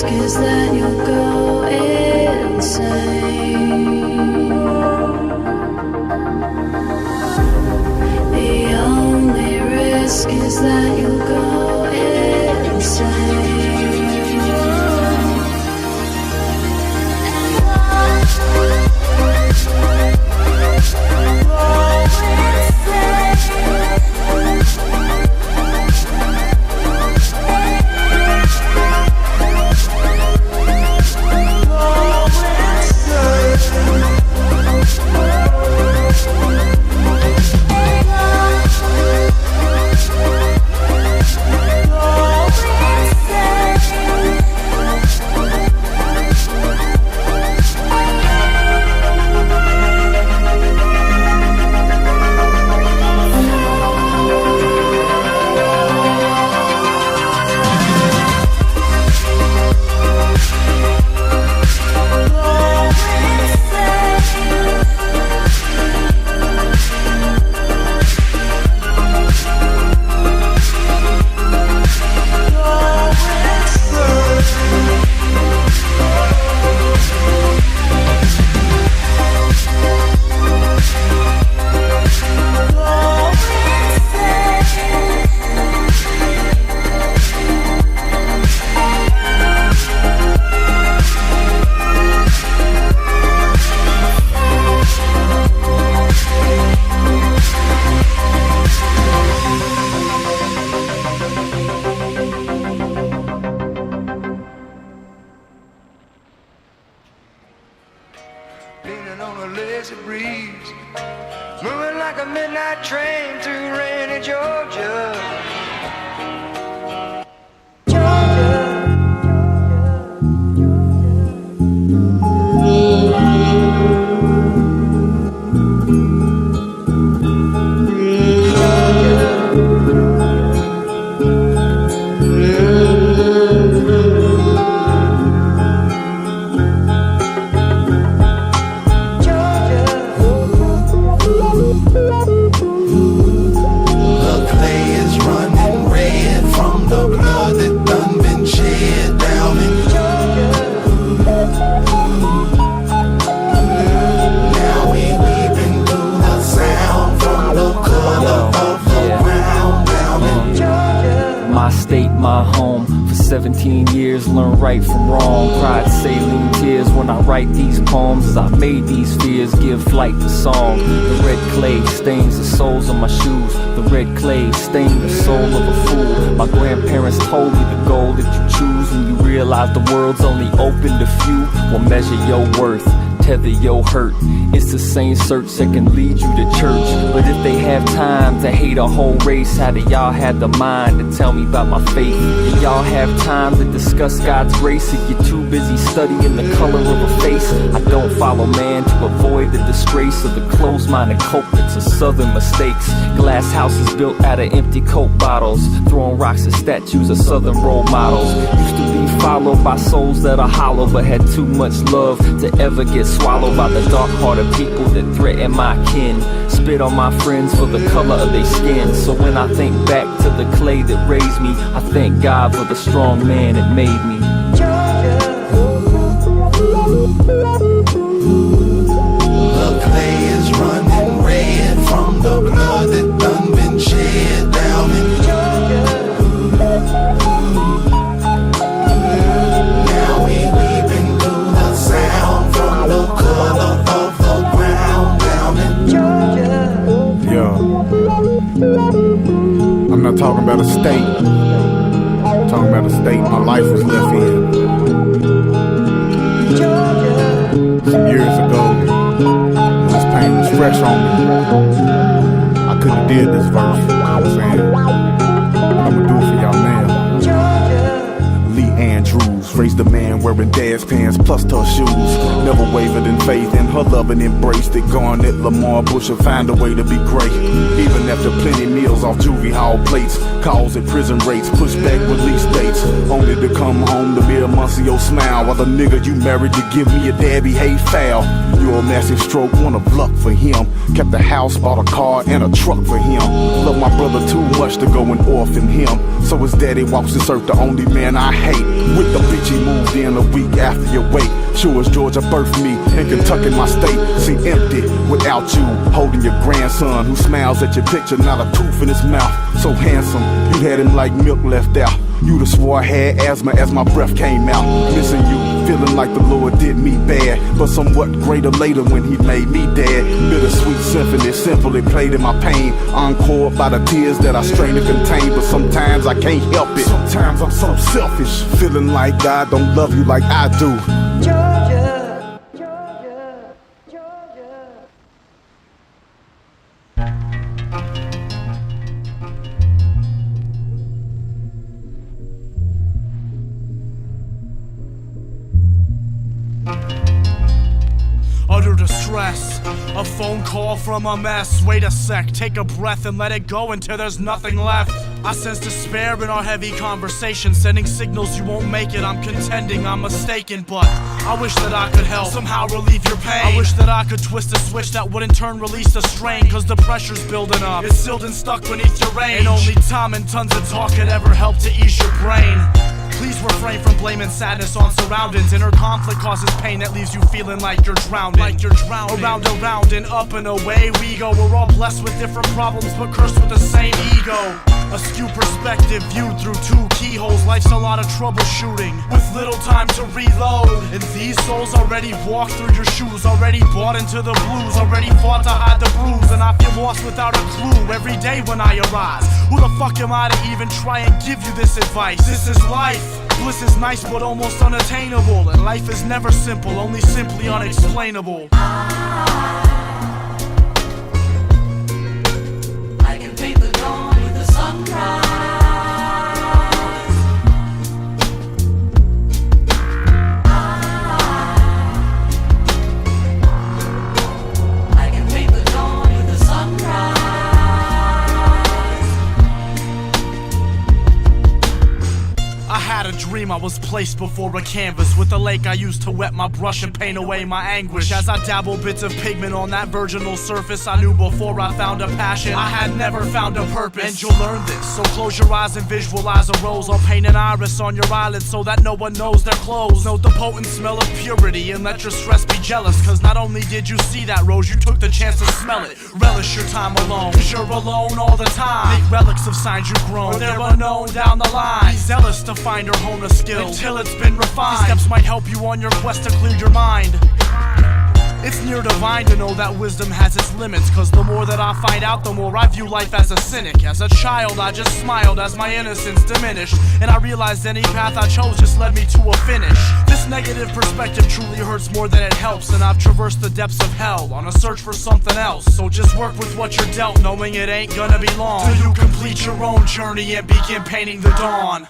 risk is that you'll go insane. The only risk is that you'll go insane. My state, my home. For 17 years, learn right from wrong. Cried saline tears when I write these poems. As I made these fears give flight to song. The red clay stains the soles of my shoes. The red clay stained the soul of a fool. My grandparents told me the goal that you choose when you realize the world's only open to few will measure your worth, tether your hurt. It's the same search that can lead you to church. But if they have time to hate a whole race, how do y'all have the mind to tell me about my faith? Do y'all have time to discuss God's grace if you're too busy studying the color of a face? I don't follow man to avoid the disgrace of the closed-minded culprits of southern mistakes. Glass houses built out of empty Coke bottles, throwing rocks at statues of southern role models. Used to be followed by souls that are hollow but had too much love to ever get swallowed by the dark-hearted people that threaten my kin. Spit on my friends for the color of their skin. So when I think back to the clay that raised me, I thank God for the strong man that made me. The clay is running red from the blood that done been shed down in Georgia. Now we weeping through the sound from the color of the ground down in Georgia. Yeah. I'm not talking about a state. I'm talking about a state my life was left in. Some years ago, when this pain was fresh on me, I couldn't have did this verse, you know what I'm saying? But I'ma do it for y'all now. Lee Andrews raised a man wearing dad's pants plus tough shoes. Never wavered in faith in her love and embrace that Garnet, Lamar, Bush will find a way to be great. Even after plenty meals off juvie hall plates, calls at prison rates, push back release dates, only to come home to mere months of your smile while the nigga you married to give me a dad behave foul. You're a massive stroke, one of luck for him. Kept a house, bought a car and a truck for him. Love my brother too much to go and orphan him. So his daddy walks this earth, the only man I hate. With the bitch he moved then a week after you wake. Sure as Georgia birthed me, in Kentucky my state seem empty without you holding your grandson who smiles at your picture, not a tooth in his mouth. So handsome, you had him like milk left out. You'd have swore I had asthma as my breath came out. Missing you, feeling like the Lord did me bad, but somewhat greater later when he made me dad. Bittersweet symphony, simply played in my pain, encored by the tears that I strain to contain. But sometimes I can't help it. Sometimes I'm so selfish, feeling like God don't love you like I do. Georgia, Georgia, Georgia. Utter distress, a phone call from a mess. Wait a sec, take a breath and let it go until there's nothing left. I sense despair in our heavy conversation, sending signals you won't make it. I'm contending I'm mistaken, but I wish that I could help, somehow relieve your pain. I wish that I could twist a switch that would in turn release the strain, cause the pressure's building up, it's sealed and stuck beneath your range. And only time and tons of talk could ever help to ease your brain. Please refrain from blaming sadness on surroundings. Inner conflict causes pain that leaves you feeling like you're drowning. Around and round and up and away we go. We're all blessed with different problems but cursed with the same ego. Askew perspective viewed through two keyholes. Life's a lot of troubleshooting with little time to reload. And these souls already walked through your shoes, already bought into the blues, already fought to hide the bruise. And I feel lost without a clue every day when I arise. Who the fuck am I to even try and give you this advice? This is life. Bliss is nice but almost unattainable, and life is never simple, only simply unexplainable. I can paint the dawn with the sunrise. I can paint the dawn with the sunrise. I had a dream I was placed before a canvas with a lake I used to wet my brush and paint away my anguish. As I dabbled bits of pigment on that virginal surface, I knew before I found a passion I had never found a purpose. And you'll learn this, so close your eyes and visualize a rose. I'll paint an iris on your eyelids so that no one knows they're closed. Note the potent smell of purity and let your stress be jealous, cause not only did you see that rose, you took the chance to smell it. Relish your time alone, cause you're alone all the time. Make relics of signs you've grown, they're unknown down the line. Be zealous to find or hone a skill until it's been refined. These steps might help you on your quest to clear your mind. It's near divine to know that wisdom has its limits, cause the more that I find out, the more I view life as a cynic. As a child I just smiled as my innocence diminished, and I realized any path I chose just led me to a finish. This negative perspective truly hurts more than it helps, and I've traversed the depths of hell on a search for something else. So just work with what you're dealt, knowing it ain't gonna be long till you complete your own journey and begin painting the dawn.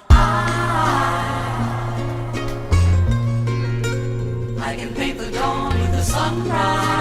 I can paint the dawn with the sunrise.